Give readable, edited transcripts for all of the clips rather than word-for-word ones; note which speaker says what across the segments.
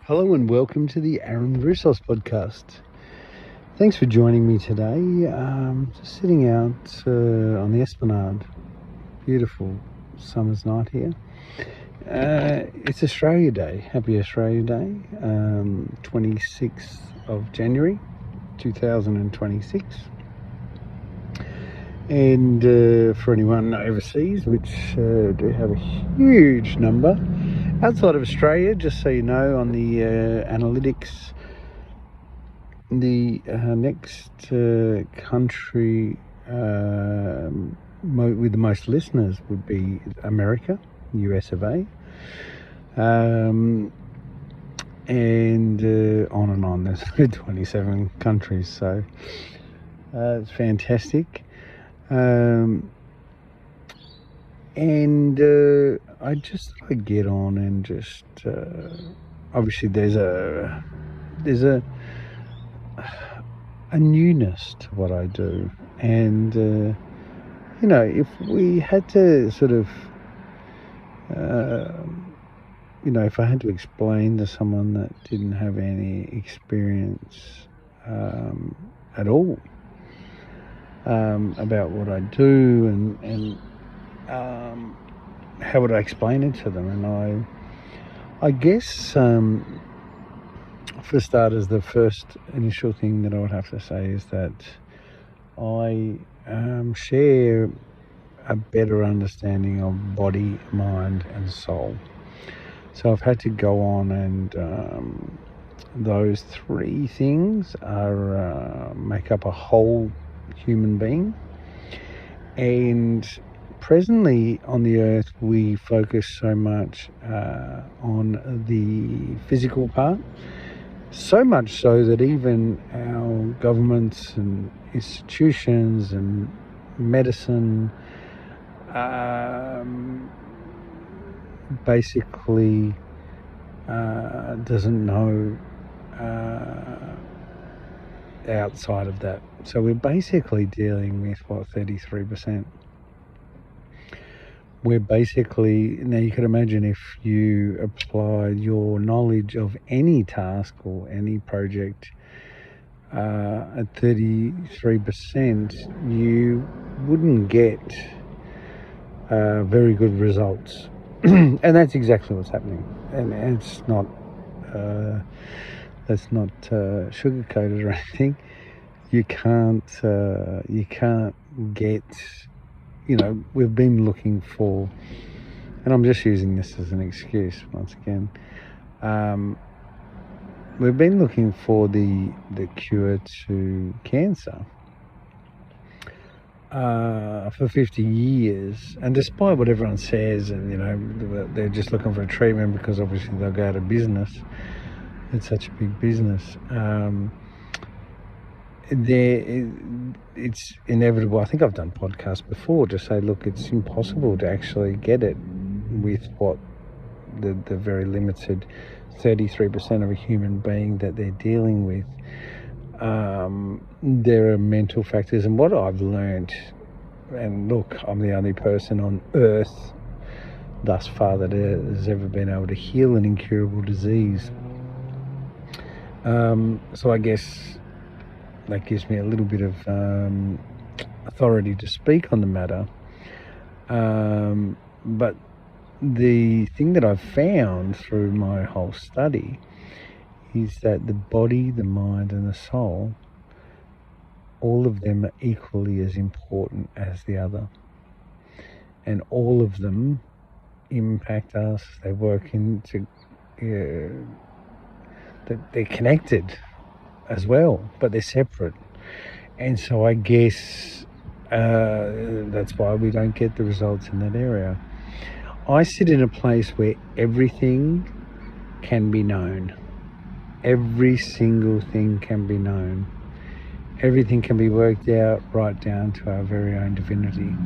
Speaker 1: Hello and welcome to the Aaron Russos podcast. Thanks for joining me today. Just sitting out on the Esplanade. Beautiful summer's night here. It's Australia Day. Happy Australia Day. 26th of January 2026. And for anyone overseas, which do have a huge number, outside of Australia, just so you know, on the analytics, the next country with the most listeners would be America, US of A, and on and on. There's 27 countries, so it's fantastic. I just thought I'd get on and just obviously there's a newness to what I do, and if we had to sort of if I had to explain to someone that didn't have any experience at all about what I do and how would I explain it to them? And I guess for starters, the first initial thing that I would have to say is that I share a better understanding of body, mind and soul. So I've had to go on and those three things are make up a whole human being. And presently on the earth we focus so much on the physical part, so much so that even our governments and institutions and medicine basically doesn't know outside of that. So we're basically dealing with 33%. We're basically, now you can imagine if you applied your knowledge of any task or any project at 33%, you wouldn't get very good results. And that's exactly what's happening. And it's not, that's not sugar-coated or anything. You can't get, we've been looking for, and I'm just using this as an excuse once again, we've been looking for the cure to cancer for 50 years, and despite what everyone says, and they're just looking for a treatment because obviously they'll go out of business. It's such a big business. It's inevitable. I think I've done podcasts before to say, look, it's impossible to actually get it with what the very limited 33% of a human being that they're dealing with. There are mental factors, and what I've learned, and look, I'm the only person on earth thus far that has ever been able to heal an incurable disease. So I guess that gives me a little bit of authority to speak on the matter. But the thing that I've found through my whole study is that the body, the mind and the soul, all of them are equally as important as the other. And all of them impact us. They work into, they're connected as well, but they're separate. And so I guess that's why we don't get the results in that area. I sit in a place where everything can be known. Every single thing can be known. Everything can be worked out right down to our very own divinity.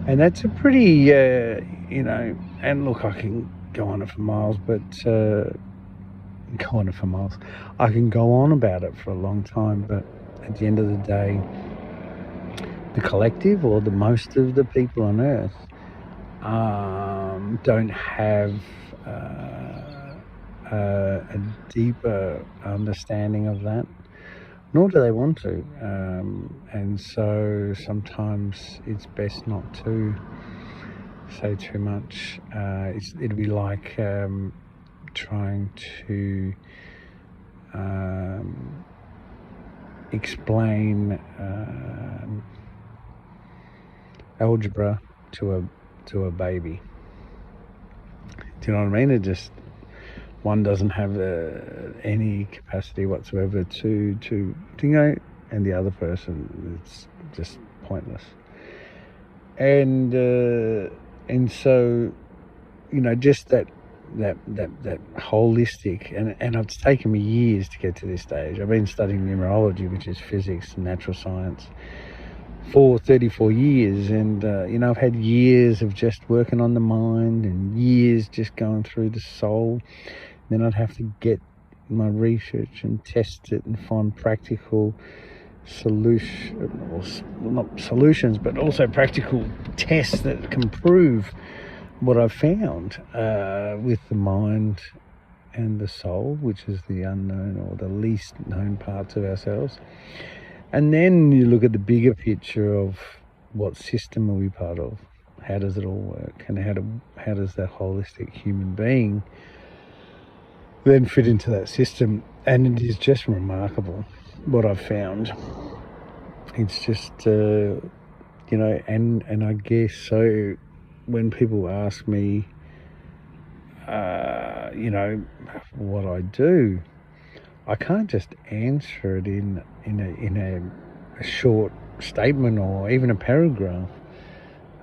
Speaker 1: And that's a pretty, and look, I can go on it for miles, but I can go on about it for a long time, but at the end of the day, the collective, or the most of the people on earth, don't have a deeper understanding of that, nor do they want to. And so sometimes it's best not to say too much. It'd be like trying to explain algebra to a baby. Do you know what I mean? It just, one doesn't have any capacity whatsoever to know, and the other person, it's just pointless. And so, you know, just that holistic, and it's taken me years to get to this stage. I've been studying numerology, which is physics and natural science, for 34 years, and you know, I've had years of just working on the mind and years just going through the soul. Then I'd have to get my research and test it and find practical not solutions, but also practical tests that can prove what I've found with the mind and the soul, which is the unknown or the least known parts of ourselves. And then you look at the bigger picture of what system are we part of? How does it all work? And how does that holistic human being then fit into that system? And it is just remarkable what I've found. It's just, you know, and I guess so when people ask me, you know, what I do, I can't just answer it in a short statement or even a paragraph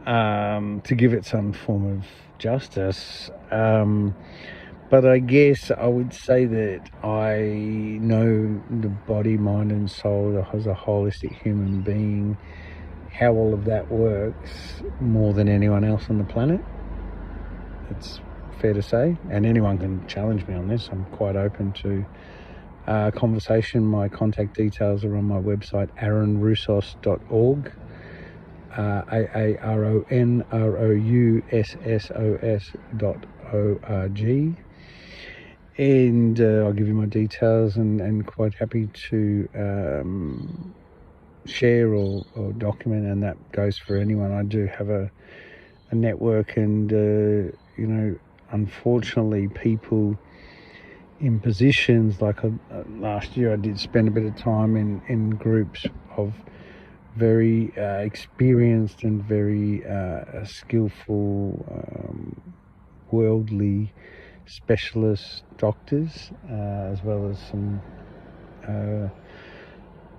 Speaker 1: to give it some form of justice. But I guess I would say that I know the body, mind and soul as a holistic human being, how all of that works, more than anyone else on the planet. It's fair to say, and anyone can challenge me on this. I'm quite open to conversation. My contact details are on my website, aaronroussos.org, aaronroussos.org, and I'll give you my details, and quite happy to share or document, and that goes for anyone. I do have a network, and you know, unfortunately, people in positions like last year I did spend a bit of time in groups of very experienced and very skillful worldly specialist doctors, as well as some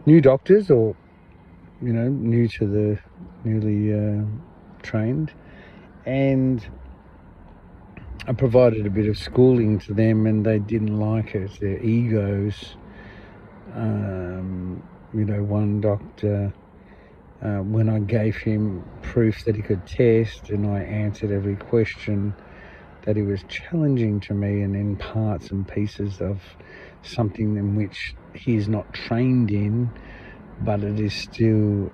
Speaker 1: new doctors, or you know, newly trained, and I provided a bit of schooling to them, and they didn't like it. Their egos. You know, one doctor, when I gave him proof that he could test, and I answered every question that he was challenging to me, and in parts and pieces of something in which he is not trained in, but it is still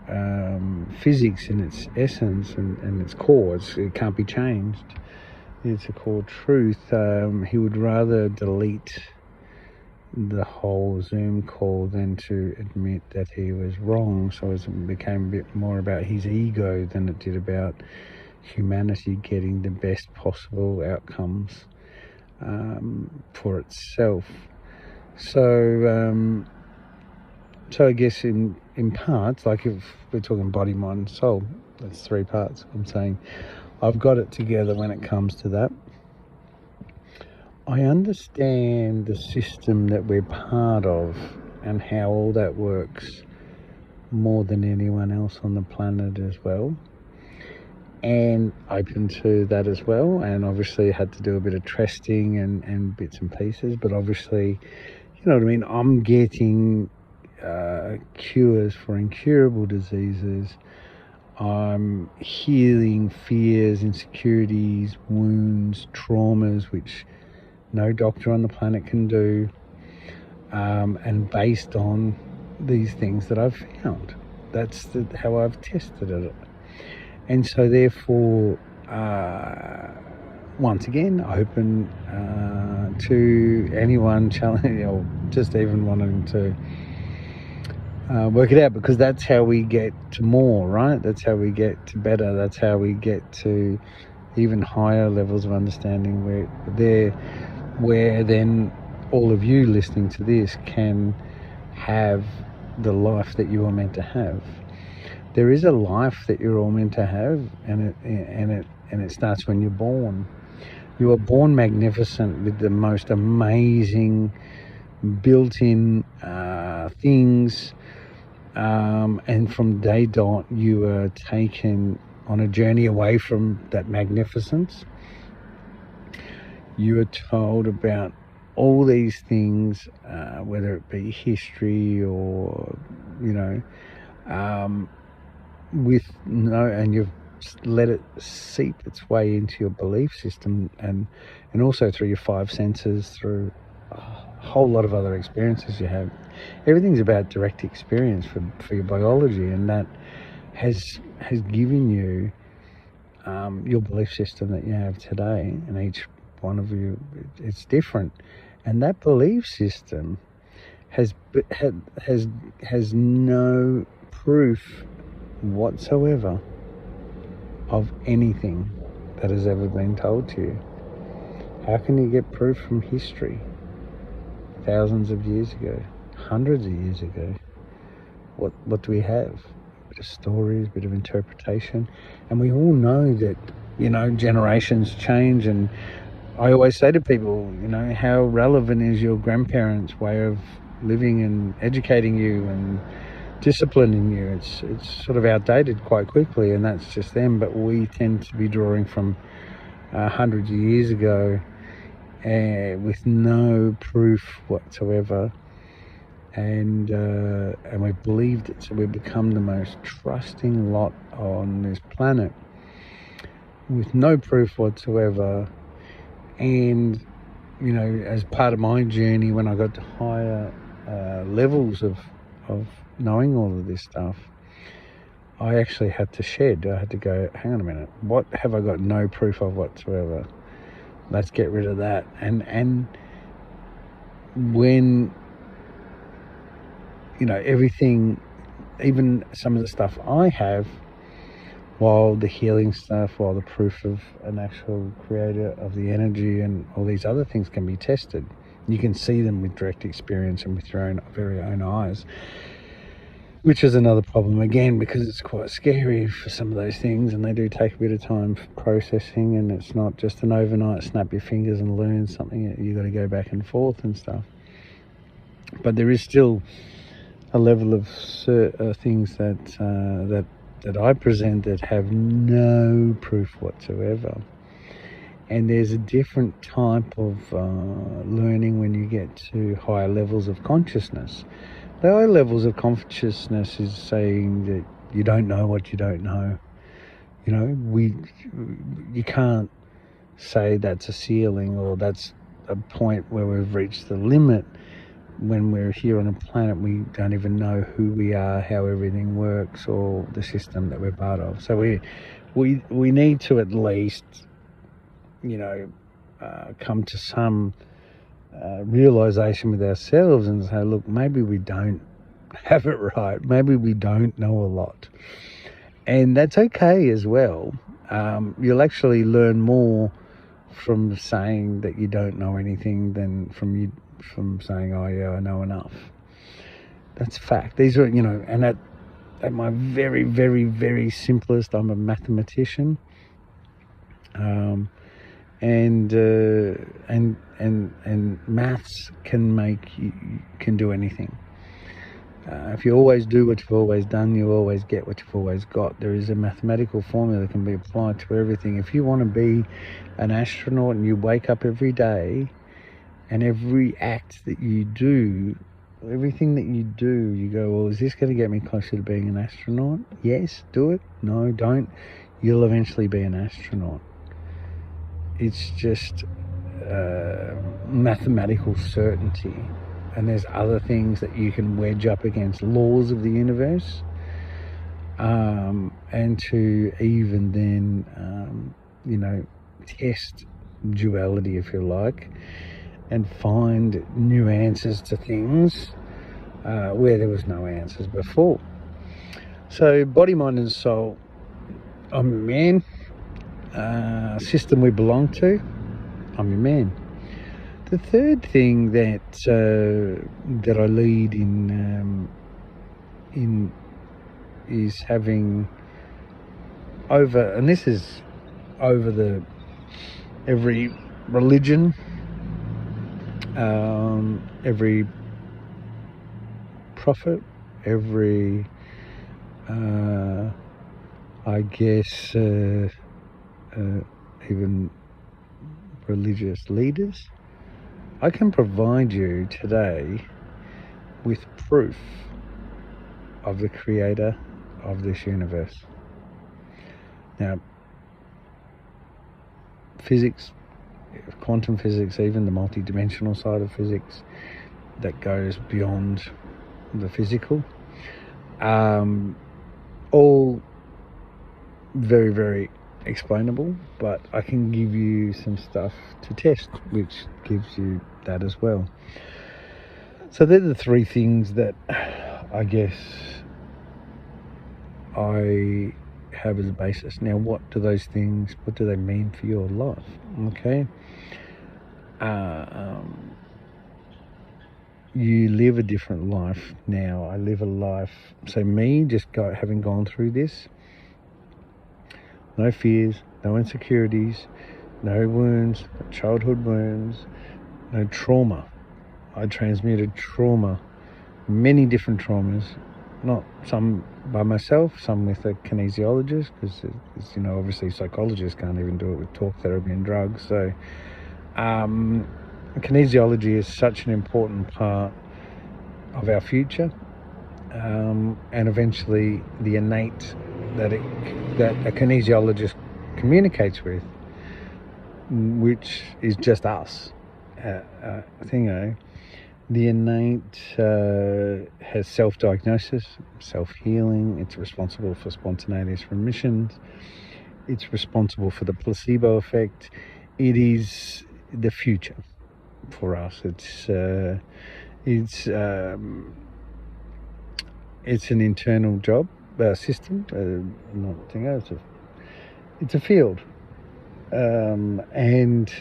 Speaker 1: physics in its essence and its core. It can't be changed. It's a core truth. He would rather delete the whole Zoom call than to admit that he was wrong. So it became a bit more about his ego than it did about humanity getting the best possible outcomes for itself. So I guess in parts, like if we're talking body, mind and soul, that's 3 parts. I'm saying I've got it together when it comes to that. I understand the system that we're part of and how all that works more than anyone else on the planet as well, and open to that as well. And obviously had to do a bit of testing and bits and pieces, but obviously, you know what I mean, I'm getting cures for incurable diseases. I'm healing fears, insecurities, wounds, traumas, which no doctor on the planet can do, and based on these things that I've found. That's how I've tested it. And so therefore, once again, open to anyone challenging or just even wanting to work it out, because that's how we get to more, right? That's how we get to better. That's how we get to even higher levels of understanding, where then all of you listening to this can have the life that you are meant to have. There is a life that you're all meant to have, and it starts when you're born. You are born magnificent with the most amazing built-in things, and from day dot you are taken on a journey away from that magnificence. You are told about all these things, whether it be history or, and you've let it seep its way into your belief system, and also through your five senses, through a whole lot of other experiences you have. Everything's about direct experience for your biology, and that has given you your belief system that you have today, and each one of you, it's different, and that belief system has no proof whatsoever of anything that has ever been told to you. How can you get proof from history? Thousands of years ago, hundreds of years ago, what do we have? A bit of stories, a bit of interpretation, and we all know that, generations change. And I always say to people, how relevant is your grandparents' way of living and educating you and disciplining you? It's sort of outdated quite quickly, and that's just them. But we tend to be drawing from hundreds of years ago, with no proof whatsoever, and we've believed it, so we've become the most trusting lot on this planet with no proof whatsoever. And as part of my journey, when I got to higher levels of knowing all of this stuff, I actually had to shed. I had to go, hang on a minute, what have I got no proof of whatsoever? Let's get rid of that. And when everything, even some of the stuff I have, while the healing stuff, while the proof of an actual creator of the energy and all these other things can be tested, you can see them with direct experience and with your very own eyes, which is another problem again, because it's quite scary for some of those things, and they do take a bit of time for processing, and it's not just an overnight snap your fingers and learn something. You got to go back and forth and stuff. But there is still a level of things that I present that have no proof whatsoever. And there's a different type of learning when you get to higher levels of consciousness. The higher levels of consciousness is saying that you don't know what you don't know. You can't say that's a ceiling, or that's a point where we've reached the limit. When we're here on a planet, we don't even know who we are, how everything works, or the system that we're part of. So we need to at least, come to some realization with ourselves and say, look, maybe we don't have it right. Maybe we don't know a lot. And that's okay as well. You'll actually learn more from saying that you don't know anything than from saying, oh yeah, I know enough. That's fact. These are, and at my very, very, very simplest, I'm a mathematician. And maths can do anything. If you always do what you've always done, you always get what you've always got. There is a mathematical formula that can be applied to everything. If you want to be an astronaut and you wake up every day, and every act that you do, everything that you do, you go, well, is this going to get me closer to being an astronaut? Yes, do it. No, don't. You'll eventually be an astronaut. It's just mathematical certainty. And there's other things that you can wedge up against laws of the universe, and to even then, test duality, if you like, and find new answers to things where there was no answers before. So body, mind and soul, I'm your man. System we belong to, I'm your man. The third thing that I lead in is having over, and this is over every religion, every prophet, every I guess even religious leaders. I can provide you today with proof of the creator of this universe. Now, physics, quantum physics, even the multi-dimensional side of physics that goes beyond the physical, all very, very explainable, but I can give you some stuff to test which gives you that as well. So they're the three things that I guess I have as a basis. Now, what do they mean for your life? Okay. You live a different life now. I live a life, so me just having gone through this, no fears, no insecurities, no wounds, no childhood wounds, no trauma. I transmuted trauma, many different traumas, not some by myself, some with a kinesiologist, because obviously psychologists can't even do it with talk therapy and drugs. So kinesiology is such an important part of our future, and eventually the innate that a kinesiologist communicates with, which is just us. The innate has self-diagnosis, self-healing. It's responsible for spontaneous remissions. It's responsible for the placebo effect. It is the future for us. It's an internal job, system. It's a field, and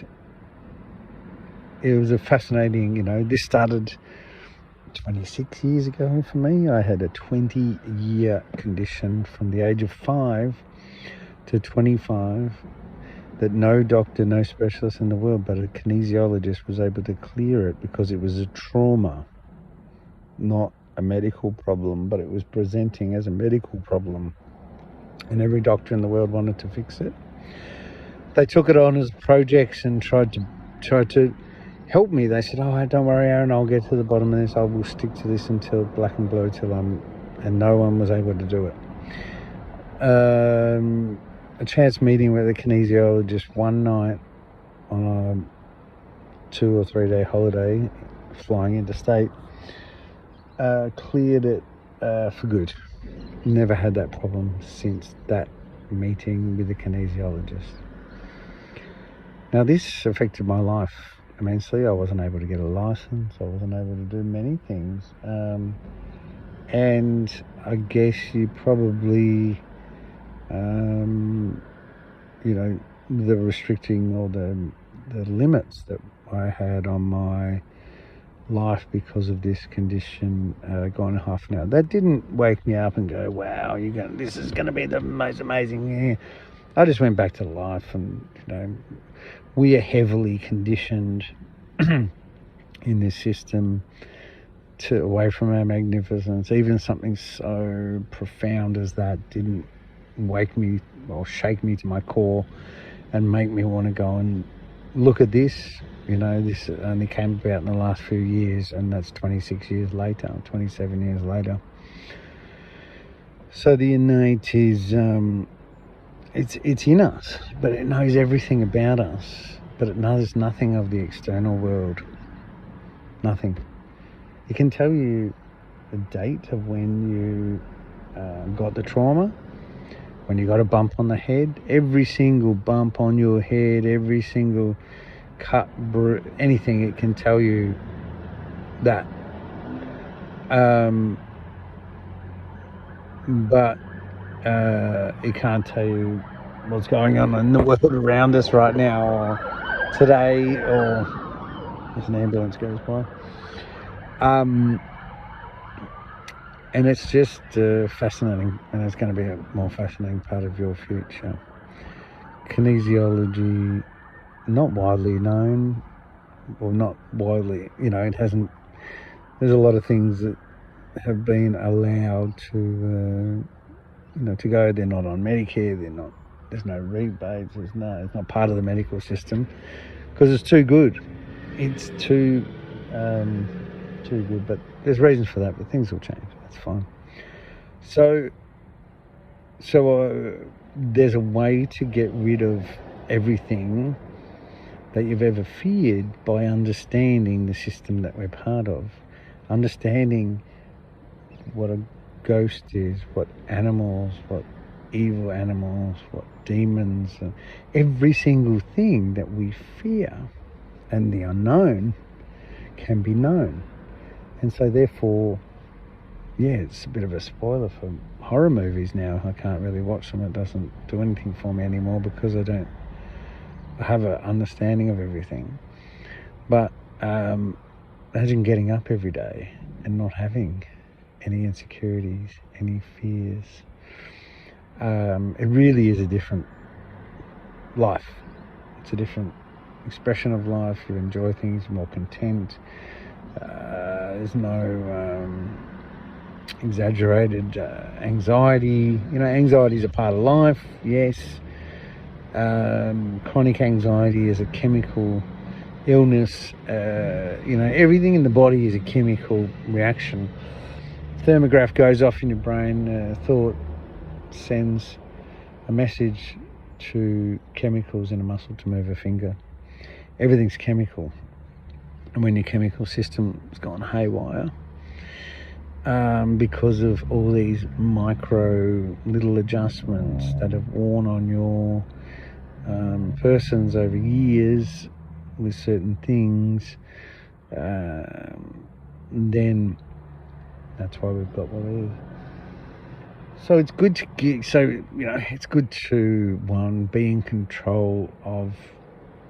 Speaker 1: it was a fascinating. This started 26 years ago for me. I had a 20-year condition from the age of 5 to 25 that no doctor, no specialist in the world, but a kinesiologist was able to clear it because it was a trauma, not a medical problem, but it was presenting as a medical problem. And every doctor in the world wanted to fix it. They took it on as projects and tried to help me. They said, "Oh, don't worry, Aaron, I'll get to the bottom of this. I will stick to this until black and blue and no one was able to do it." A chance meeting with a kinesiologist one night on a 2 or 3 day holiday, flying interstate, cleared it for good. Never had that problem since that meeting with a kinesiologist. Now, this affected my life immensely. I wasn't able to get a license. I wasn't able to do many things. And I guess you probably, the restricting or the limits that I had on my life because of this condition gone half an hour. That didn't wake me up and go, "Wow, this is going to be the most amazing year." I just went back to life, and we are heavily conditioned in this system away from our magnificence. Even something so profound as that didn't wake me or shake me to my core and make me want to go and look at this. This only came about in the last few years, and that's 26 years later, 27 years later. So the innate is, it's in us, but it knows everything about us, but it knows nothing of the external world. Nothing. It can tell you the date of when you got the trauma, When you got a bump on the head, every single bump on your head, every single cut, anything, it can tell you that. But it can't tell you what's going on in the world around us right now, or today, or as an ambulance goes by. And it's just fascinating, and it's going to be a more fascinating part of your future. Kinesiology, not widely known, or not widely, it hasn't, there's a lot of things that have been allowed to, to go. They're not on Medicare, there's no rebates, it's not part of the medical system, because it's too good. It's too good, but there's reasons for that, but things will change. That's fine. So there's a way to get rid of everything that you've ever feared by understanding the system that we're part of, understanding what a ghost is, what animals, what evil animals, what demons, and every single thing that we fear, and the unknown can be known. And so therefore, it's a bit of a spoiler for horror movies now. I can't really watch them. It doesn't do anything for me anymore because I don't have an understanding of everything. But imagine getting up every day and not having any insecurities, any fears. It really is a different life. It's a different expression of life. You enjoy things, you're more content. There's no exaggerated anxiety. Anxiety is a part of life, yes. Chronic anxiety is a chemical illness. Everything in the body is a chemical reaction. Thermograph goes off in your brain. Thought sends a message to chemicals in a muscle to move a finger. Everything's chemical. And when your chemical system's gone haywire, because of all these micro little adjustments that have worn on your persons over years with certain things, then that's why we've got what it is. So it's good to it's good to, one, be in control of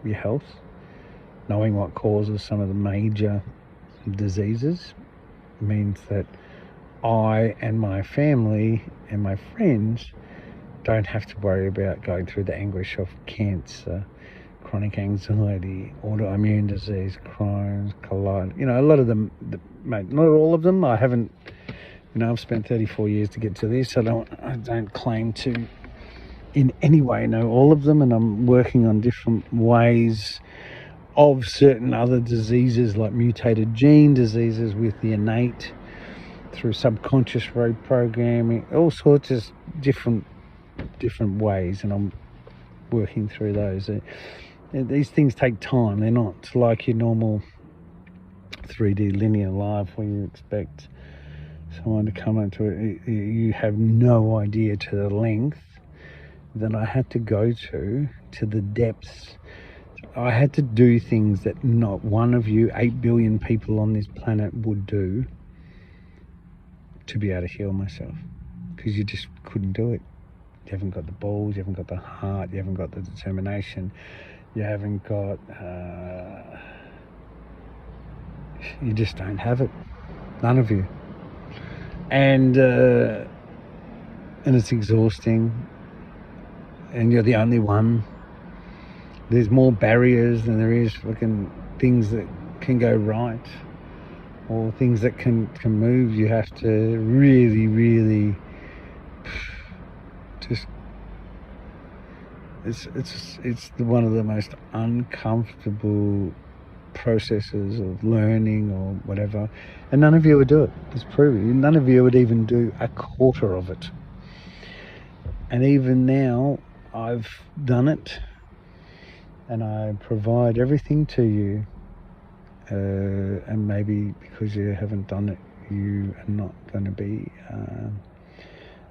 Speaker 1: your health, knowing what causes some of the major diseases means that I and my family and my friends don't have to worry about going through the anguish of cancer, chronic anxiety, autoimmune disease, Crohn's, colitis. A lot of them, not all of them. I haven't, I've spent 34 years to get to this. I don't claim to in any way know all of them, and I'm working on different ways of certain other diseases, like mutated gene diseases with the innate, through subconscious reprogramming, all sorts of different ways, and I'm working through those. These things take time. They're not like your normal 3D linear life where you expect someone to come into it. You have no idea to the length that I had to go to the depths. I had to do things that not one of you 8 billion people on this planet would do to be able to heal myself, because you just couldn't do it. You haven't got the balls, you haven't got the heart, you haven't got the determination, you haven't got you just don't have it, none of you. And it's exhausting, and you're the only one. There's more barriers than there is fucking things that can go right, or things that can move. You have to really, really just, it's one of the most uncomfortable processes of learning or whatever, and none of you would do it. It's proven. None of you would even do a quarter of it. And even now, I've done it, and I provide everything to you, and maybe because you haven't done it, you are not going to be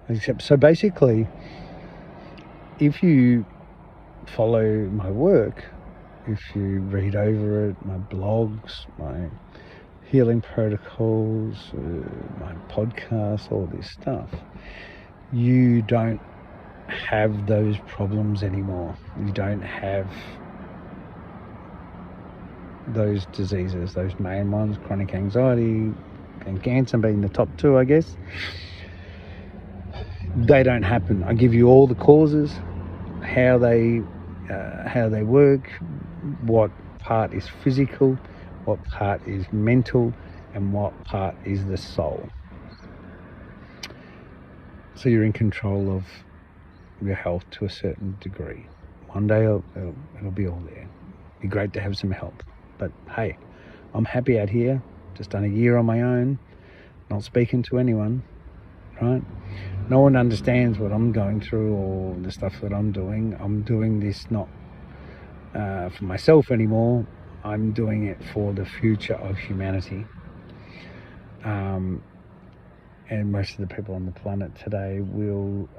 Speaker 1: accepted. So basically, if you follow my work, if you read over it, my blogs, my healing protocols, my podcasts, all this stuff, you don't have those problems anymore. You don't have those diseases, those main ones, chronic anxiety and cancer being the top two, I guess. They don't happen. I give you all the causes, how they work, what part is physical, what part is mental, and what part is the soul. So you're in control of your health to a certain degree. One day it'll be all there. It'd be great to have some help. But hey, I'm happy out here. Just done a year on my own, not speaking to anyone, right? No one understands what I'm going through or the stuff that I'm doing. I'm doing this not for myself anymore. I'm doing it for the future of humanity. And most of the people on the planet today will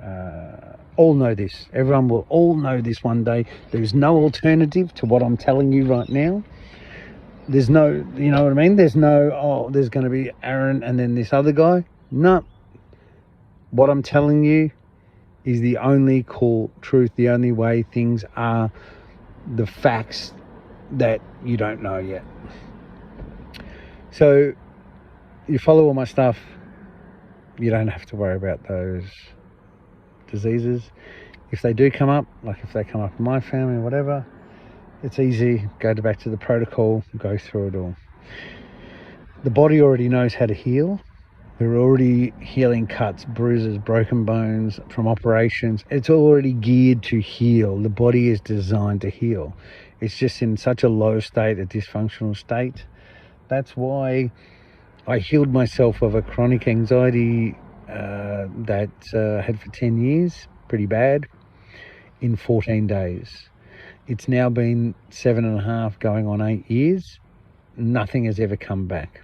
Speaker 1: all know this. Everyone will all know this one day. There's no alternative to what I'm telling you right now. There's no, you know what I mean? There's no, there's going to be Aaron and then this other guy. No. What I'm telling you is the only core truth, the only way things are, the facts that you don't know yet. So you follow all my stuff, you don't have to worry about those diseases. If they do come up, like if they come up in my family or whatever, it's easy. Go back to the protocol, go through it all. The body already knows how to heal. We're already healing cuts, bruises, broken bones from operations. It's already geared to heal. The body is designed to heal. It's just in such a low state, a dysfunctional state. That's why I healed myself of a chronic anxiety that I had for 10 years, pretty bad, in 14 days. It's now been 7.5 going on 8 years. Nothing has ever come back.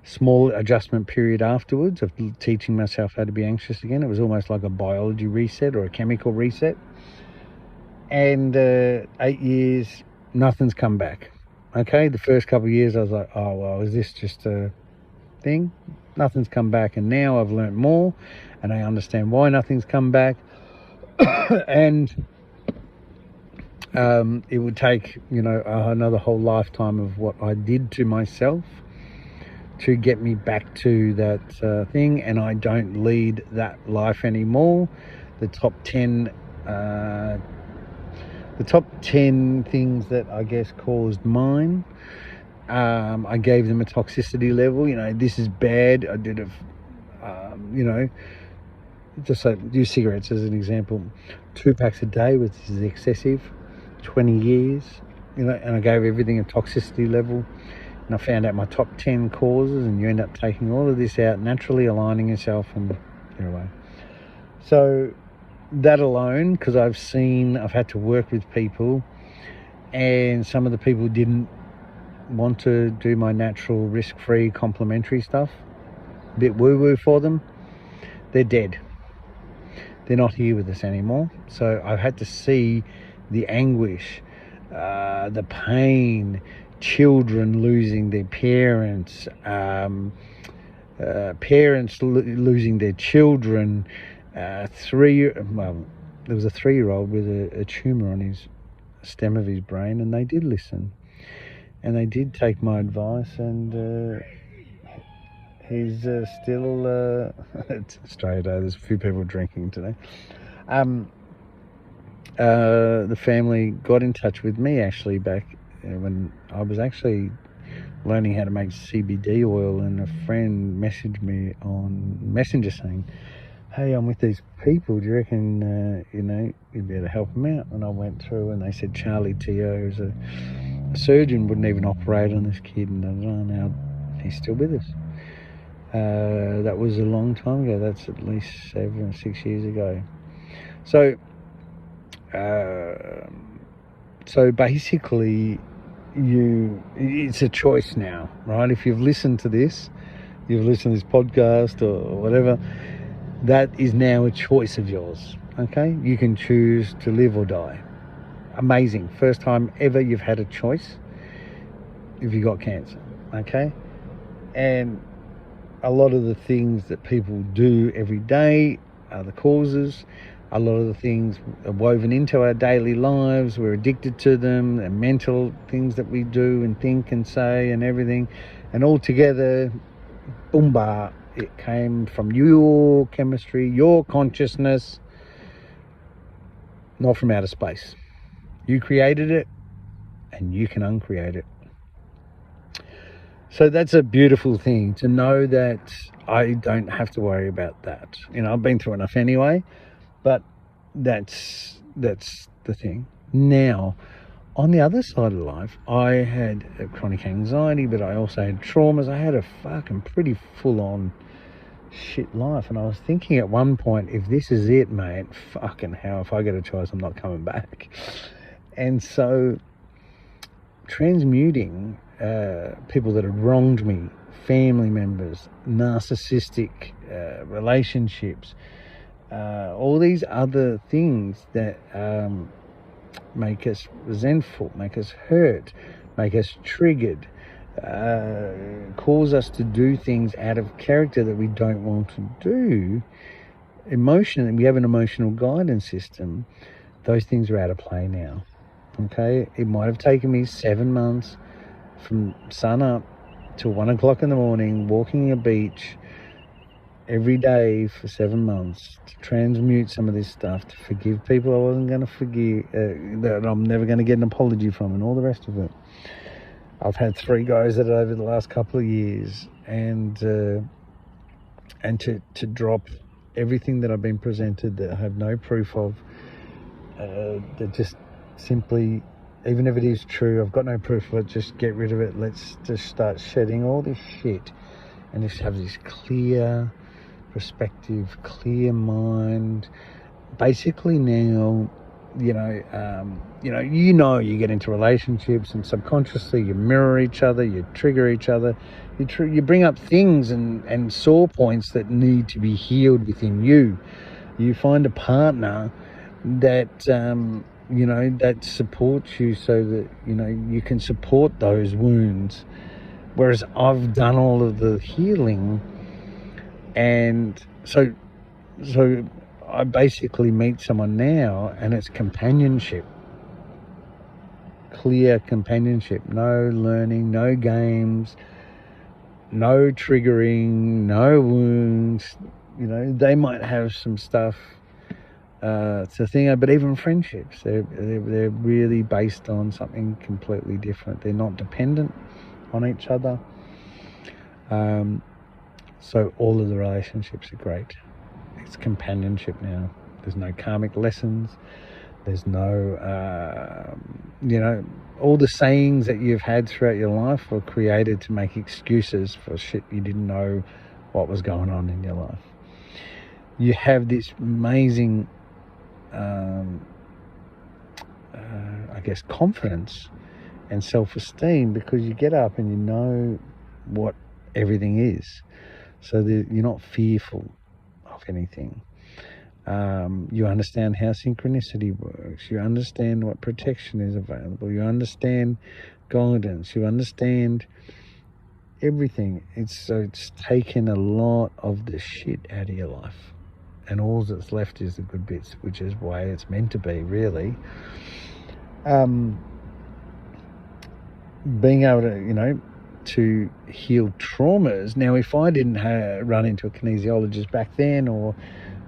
Speaker 1: Small adjustment period afterwards of teaching myself how to be anxious again. It was almost like a biology reset or a chemical reset. And 8 years, nothing's come back. Okay, the first couple of years I was like, oh, well, is this just a thing? Nothing's come back. And now I've learned more and I understand why nothing's come back. And it would take, another whole lifetime of what I did to myself to get me back to that thing, and I don't lead that life anymore. The top 10 things that I guess caused mine, I gave them a toxicity level. This is bad. I did just like use cigarettes as an example. 2 packs a day, which is excessive. 20 years, and I gave everything a toxicity level. And I found out my top 10 causes, and you end up taking all of this out, naturally aligning yourself, and you're away. So that alone, because I've had to work with people, and some of the people didn't want to do my natural, risk-free, complementary stuff. A bit woo-woo for them. They're dead. They're not here with us anymore. So I've had to see the anguish, the pain, children losing their parents, parents losing their children. There was a 3-year-old with a tumour on his stem of his brain, and they did listen, and they did take my advice, and he's still. It's Australia Day. There's a few people drinking today. The family got in touch with me actually back when I was actually learning how to make CBD oil, and a friend messaged me on Messenger saying, hey, I'm with these people, do you reckon you'd be able to help them out? And I went through, and they said Charlie Teo, who's a surgeon, wouldn't even operate on this kid, and now he's still with us. That was a long time ago. That's at least 7 or 6 years ago. So basically, it's a choice now, right? If you've listened to this podcast or whatever, that is now a choice of yours. Okay, you can choose to live or die. Amazing. First time ever you've had a choice if you got cancer. Okay, and a lot of the things that people do every day are the causes. A lot of the things are woven into our daily lives. We're addicted to them, and mental things that we do and think and say and everything. And all together, boomba, it came from your chemistry, your consciousness, not from outer space. You created it, and you can uncreate it. So that's a beautiful thing to know that I don't have to worry about that. You know, I've been through enough anyway, but that's the thing. Now, on the other side of life, I had chronic anxiety, but I also had traumas. I had a fucking pretty full-on shit life, and I was thinking at one point, if this is it, mate, fucking hell, if I get a choice, I'm not coming back. And so transmuting people that had wronged me, family members, narcissistic relationships, all these other things that make us resentful, make us hurt, make us triggered, cause us to do things out of character that we don't want to do. Emotionally, we have an emotional guidance system. Those things are out of play now. Okay, it might have taken me 7 months from sun up till 1 o'clock in the morning, walking a beach every day for 7 months to transmute some of this stuff, to forgive people I wasn't going to forgive, that I'm never going to get an apology from, and all the rest of it. I've had 3 goes at it over the last couple of years, and to drop everything that I've been presented that I have no proof of, that just simply, even if it is true, I've got no proof of it, just get rid of it. Let's just start shedding all this shit and just have this clear perspective, clear mind. Basically now, you get into relationships and subconsciously you mirror each other, you trigger each other, you bring up things and sore points that need to be healed within you. You find a partner that that supports you, so that you can support those wounds, whereas I've done all of the healing. And so I basically meet someone now, and it's companionship, clear companionship, no learning, no games, no triggering, no wounds. They might have some stuff to think of, but even friendships, they're really based on something completely different. They're not dependent on each other. So all of the relationships are great. It's companionship now. There's no karmic lessons. There's no, all the sayings that you've had throughout your life were created to make excuses for shit you didn't know what was going on in your life. You have this amazing, confidence and self-esteem, because you get up and you know what everything is. So that you're not fearful of anything. You understand how synchronicity works. You understand what protection is available. You understand guidance. You understand everything. It's taken a lot of the shit out of your life, and all that's left is the good bits, which is the way it's meant to be, really. Being able to heal traumas. Now, if I didn't run into a kinesiologist back then, or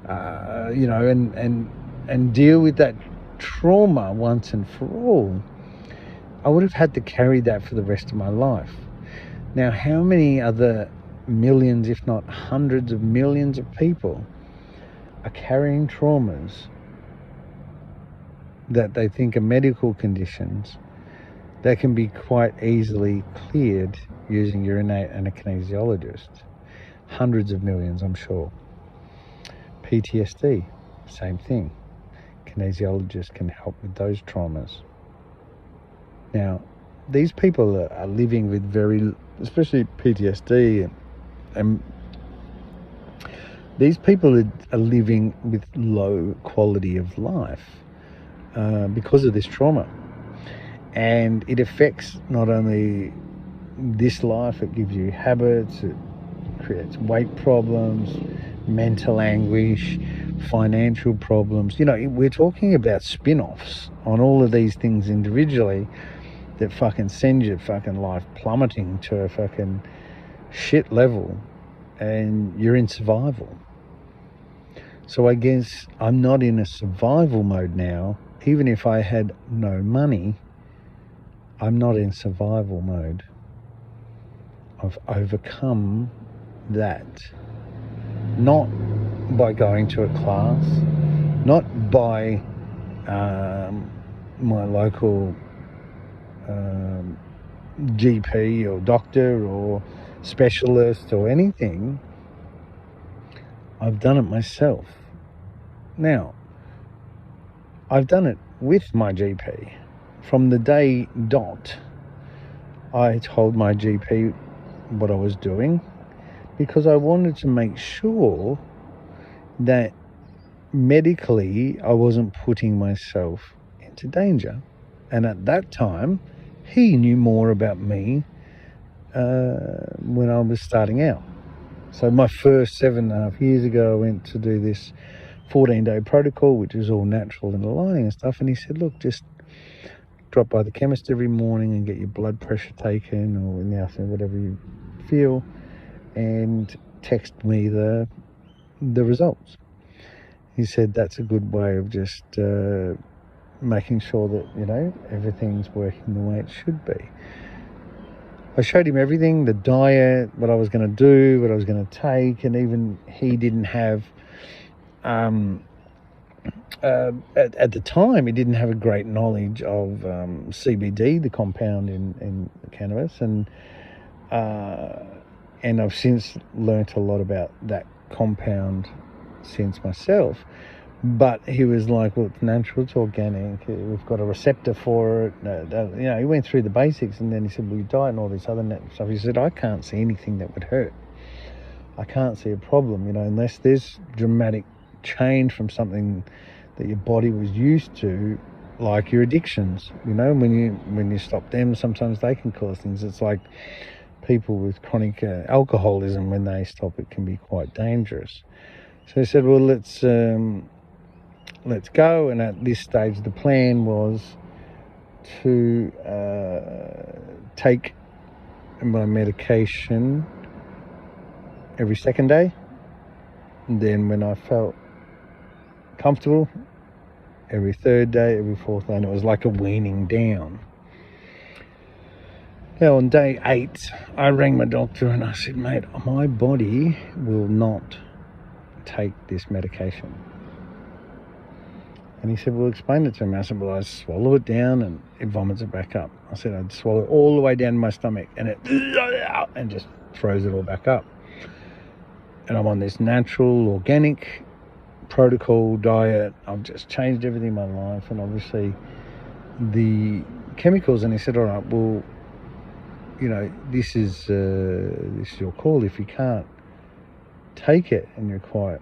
Speaker 1: and deal with that trauma once and for all, I would have had to carry that for the rest of my life. Now, how many other millions, if not hundreds of millions of people are carrying traumas that they think are medical conditions that can be quite easily cleared using urinate and a kinesiologist? Hundreds of millions, I'm sure. PTSD, same thing. Kinesiologists can help with those traumas. Now, these people are living with especially PTSD, and These people are living with low quality of life because of this trauma. And it affects not only this life, it gives you habits, it creates weight problems, mental anguish, financial problems. We're talking about spin-offs on all of these things individually that fucking send your fucking life plummeting to a fucking shit level, and you're in survival. So I guess I'm not in a survival mode now. Even if I had no money, I'm not in survival mode. I've overcome that. Not by going to a class, not by my local GP or doctor or specialist or anything. I've done it myself. Now, I've done it with my GP. From the day dot, I told my GP what I was doing because I wanted to make sure that medically I wasn't putting myself into danger. And at that time, he knew more about me when I was starting out. So my first 7.5 years ago, I went to do this 14-day protocol, which is all natural and aligning and stuff. And he said, look, just drop by the chemist every morning and get your blood pressure taken, or in the afternoon, whatever you feel, and text me the results. He said that's a good way of just making sure that, everything's working the way it should be. I showed him everything, the diet, what I was going to do, what I was going to take, and even he didn't have, at the time, he didn't have a great knowledge of CBD, the compound in cannabis, and I've since learnt a lot about that compound since myself. But he was like, well, it's natural, it's organic, we've got a receptor for it. He went through the basics, and then he said, well, your diet and all this other natural stuff. He said, I can't see anything that would hurt. I can't see a problem, unless there's dramatic change from something that your body was used to, like your addictions. When you stop them, sometimes they can cause things. It's like people with chronic alcoholism, when they stop, it can be quite dangerous. So he said, well, let's go. And at this stage, the plan was to take my medication every second day. And then when I felt comfortable, every third day, every fourth day, and it was like a weaning down. Now, on day 8, I rang my doctor and I said, mate, my body will not take this medication. And he said, well, explain it to me. I said, well, I swallow it down and it vomits it back up. I said, I'd swallow it all the way down my stomach and it and just throws it all back up. And I'm on this natural, organic protocol diet. I've just changed everything in my life, and obviously the chemicals. And he said, all right, well, this is your call. If you can't take it and you're quite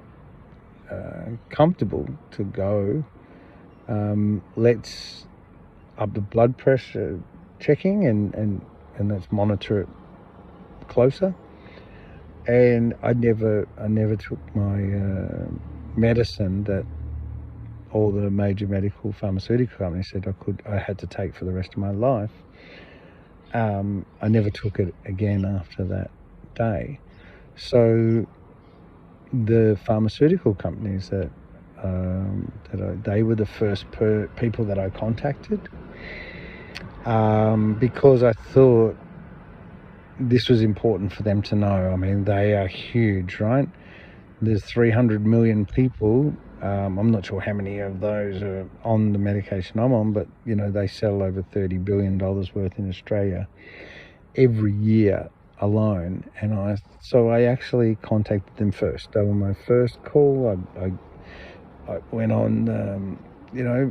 Speaker 1: comfortable to go, let's up the blood pressure checking and let's monitor it closer. And I never took my medicine that all the major medical pharmaceutical companies said I had to take for the rest of my life. I never took it again after that day. So the pharmaceutical companies they were the first people that I contacted, because I thought this was important for them to know. I mean, they are huge, right? There's 300 million people. I'm not sure how many of those are on the medication I'm on, but they sell over $30 billion worth in Australia every year alone. And I actually contacted them first. They were my first call. I went on,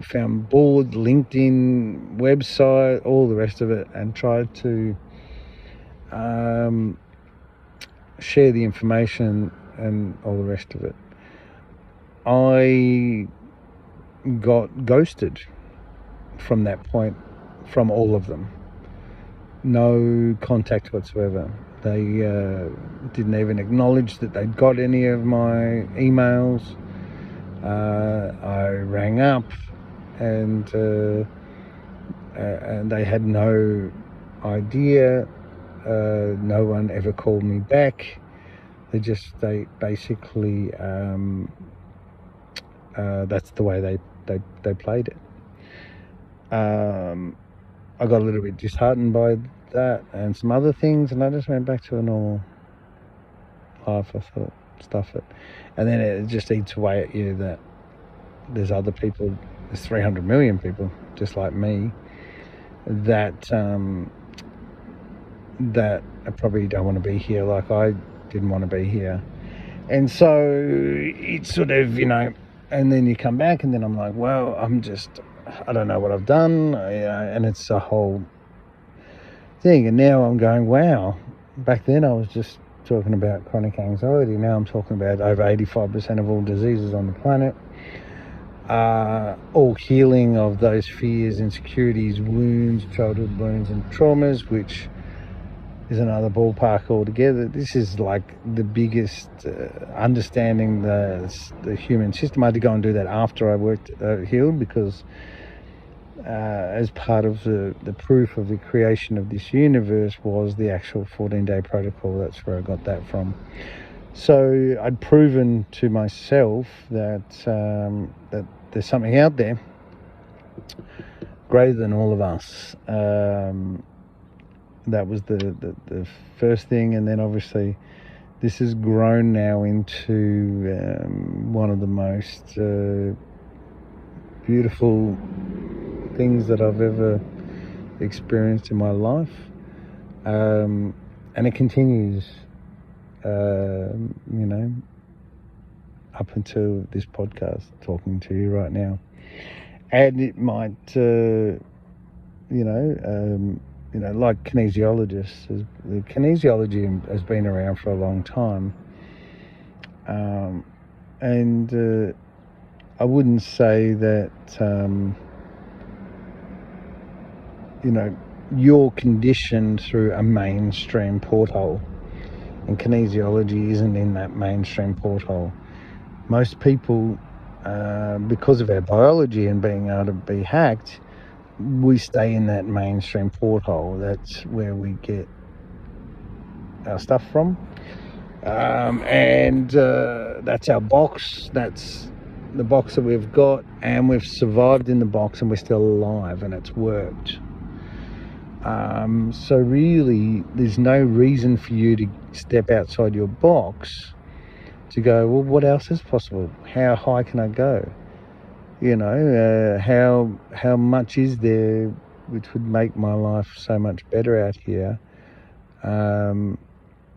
Speaker 1: found board, LinkedIn, website, all the rest of it, and tried to share the information and all the rest of it. I got ghosted from that point from all of them. No contact whatsoever. They didn't even acknowledge that they'd got any of my emails. I rang up and they had no idea. No one ever called me back. They basically that's the way they played it. I got a little bit disheartened by that and some other things, and I just went back to a normal life. I thought, stuff it. And then it just eats away at you that there's other people, there's 300 million people just like me that that probably don't want to be here like I didn't want to be here. And so it's sort of, and then you come back and then I'm like, well, I don't know what I've done, and it's a whole thing. And now I'm going, wow, back then I was just talking about chronic anxiety. Now I'm talking about over 85% of all diseases on the planet. All healing of those fears, insecurities, wounds, childhood wounds and traumas, which is another ballpark altogether. This is like the biggest understanding the human system. I had to go and do that after I healed, because as part of the proof of the creation of this universe was the actual 14-day protocol. That's where I got that from. So I'd proven to myself that that there's something out there greater than all of us. That was the first thing, and then obviously this has grown now into one of the most beautiful things that I've ever experienced in my life, and it continues, up until this podcast, talking to you right now. And it might, like kinesiologists, the kinesiology has been around for a long time, and I wouldn't say that you're conditioned through a mainstream porthole, and kinesiology isn't in that mainstream porthole. Most people, because of our biology and being able to be hacked, we stay in that mainstream porthole. That's where we get our stuff from, and that's our box. That's the box that we've got, and we've survived in the box, and we're still alive, and it's worked. So really, there's no reason for you to step outside your box to go, well, what else is possible? How high can I go? How much is there which would make my life so much better out here?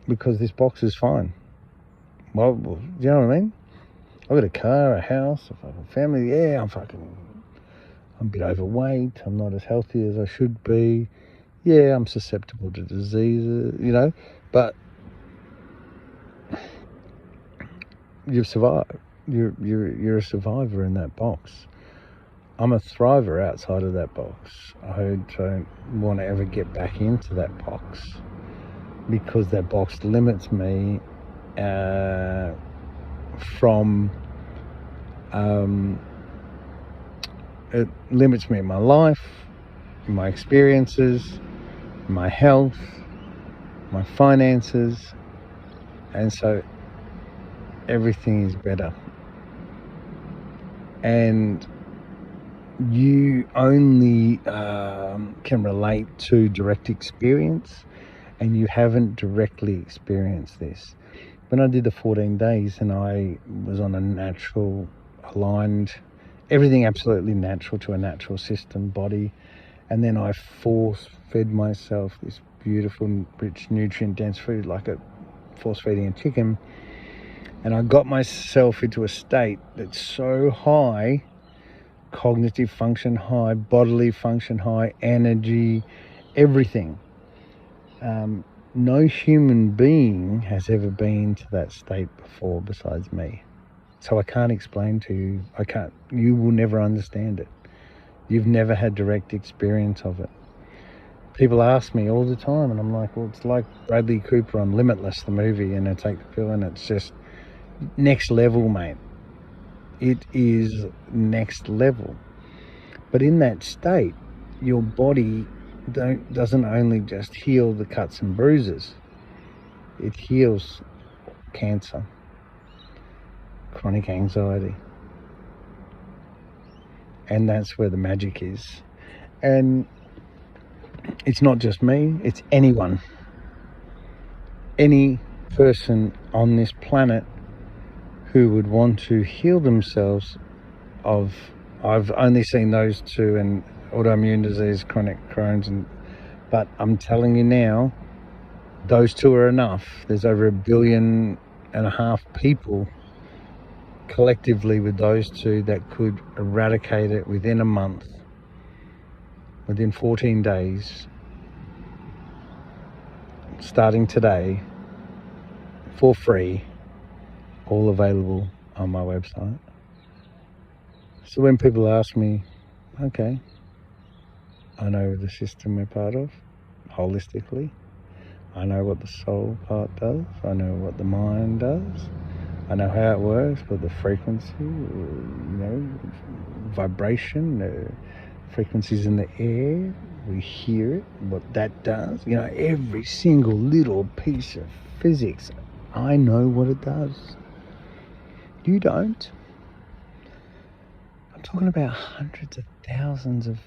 Speaker 1: Because this box is fine. Well, do you know what I mean? I've got a car, a house, a family. Yeah, I'm a bit overweight. I'm not as healthy as I should be. Yeah, I'm susceptible to diseases, but you've survived. You're a survivor in that box. I'm a thriver outside of that box. I don't want to ever get back into that box, because that box limits me from it limits me in my life, in my experiences, my health, my finances, and so everything is better. And you only can relate to direct experience, and you haven't directly experienced this. When I did the 14 days and I was on a natural, aligned, everything absolutely natural to a natural system body, and then I force-fed myself this beautiful, rich, nutrient-dense food, like a force-feeding a chicken, and I got myself into a state that's so high, cognitive function high, bodily function high, energy, everything. no human being has ever been to that state before besides me. So I can't explain to you. You will never understand it. You've never had direct experience of it. People ask me all the time, and I'm like, well, it's like Bradley Cooper on Limitless, the movie, and I take the pill, and it's just next level, mate. It is next level. But in that state, your body doesn't only just heal the cuts and bruises, it heals cancer, chronic anxiety. And that's where the magic is. And it's not just me, it's anyone. Any person on this planet who would want to heal themselves of, I've only seen those two, and autoimmune disease, chronic Crohn's, but I'm telling you now, those two are enough. There's over 1.5 billion people collectively with those two that could eradicate it within a month, within 14 days, starting today, for free, all available on my website. So when people ask me, okay, I know the system we're part of, holistically, I know what the soul part does, I know what the mind does, I know how it works, but the frequency, vibration, frequencies in the air, we hear it, what that does, every single little piece of physics, I know what it does. You don't. I'm talking about hundreds of thousands of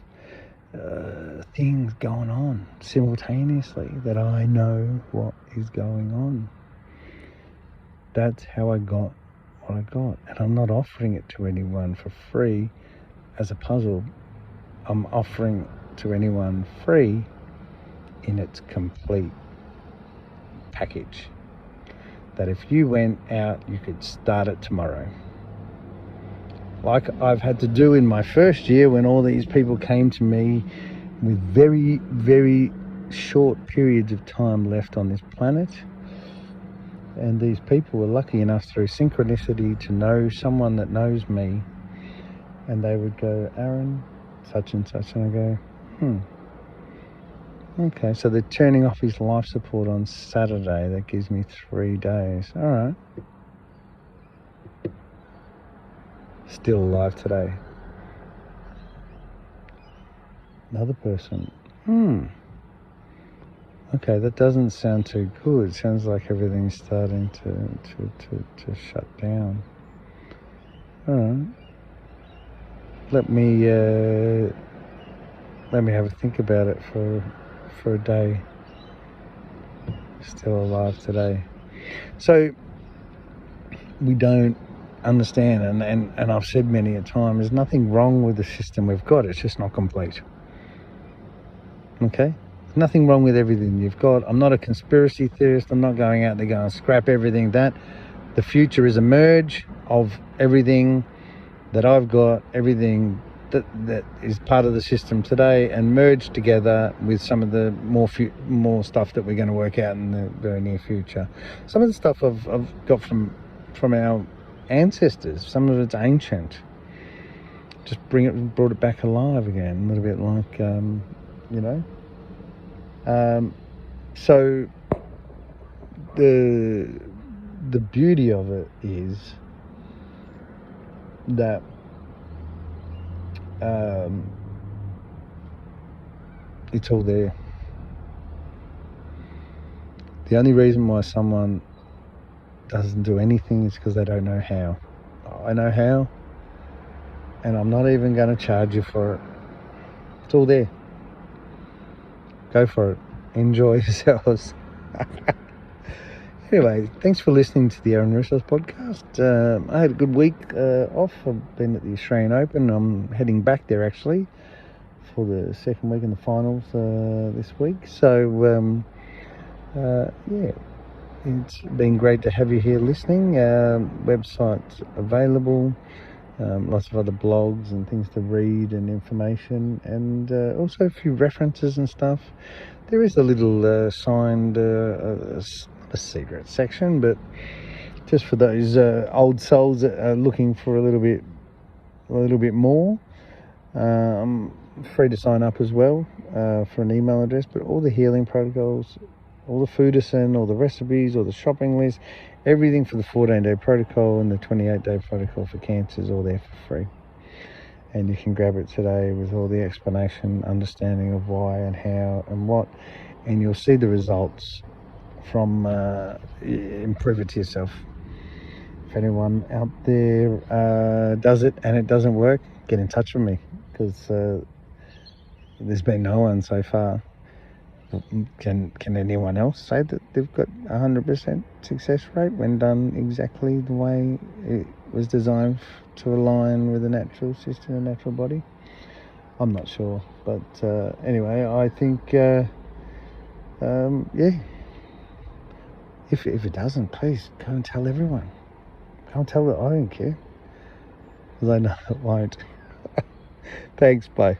Speaker 1: things going on simultaneously that I know what is going on. That's how I got what I got. And I'm not offering it to anyone for free as a puzzle. I'm offering to anyone free in its complete package. That if you went out, you could start it tomorrow. Like I've had to do in my first year when all these people came to me with very, very short periods of time left on this planet. And these people were lucky enough through synchronicity to know someone that knows me. And they would go, Aaron, such and such. And I go, okay, so they're turning off his life support on Saturday. That gives me 3 days. All right. Still alive today. Another person. Okay, that doesn't sound too good. It sounds like everything's starting to shut down. All right. Let me have a think about it for a day. Still alive today. So we don't understand, and I've said many a time, there's nothing wrong with the system we've got, it's just not complete. Okay? There's nothing wrong with everything you've got. I'm not a conspiracy theorist. I'm not going out there going scrap everything. The future is a merge of everything that I've got, everything that is part of the system today, and merged together with some of the more stuff that we're going to work out in the very near future. Some of the stuff I've got from our ancestors. Some of it's ancient. Just brought it back alive again, a little bit like so the beauty of it is that it's all there. The only reason why someone doesn't do anything is because they don't know how. I know how, and I'm not even going to charge you for it. It's all there. Go for it. Enjoy yourselves. Anyway, thanks for listening to the Aaron Russos podcast. I had a good week off. I've been at the Australian Open. I'm heading back there actually for the second week in the finals this week. So it's been great to have you here listening. Website's available. Lots of other blogs and things to read and information, and also a few references and stuff There is a little signed, not a secret section, but just for those old souls that are looking for a little bit more. Free to sign up as well for an email address, but all the healing protocols, all the foodison, all the recipes, all the shopping list, everything for the 14-day protocol and the 28-day protocol for cancer is all there for free. And you can grab it today with all the explanation, understanding of why and how and what, and you'll see the results from improve it to yourself. If anyone out there does it and it doesn't work, get in touch with me, because there's been no one so far. Can anyone else say that they've got 100% success rate when done exactly the way it was designed to align with the natural system and natural body? I'm not sure, but anyway, I think yeah, if it doesn't, please go and tell everyone. Go and tell that I don't care, because I know it won't. Thanks, bye.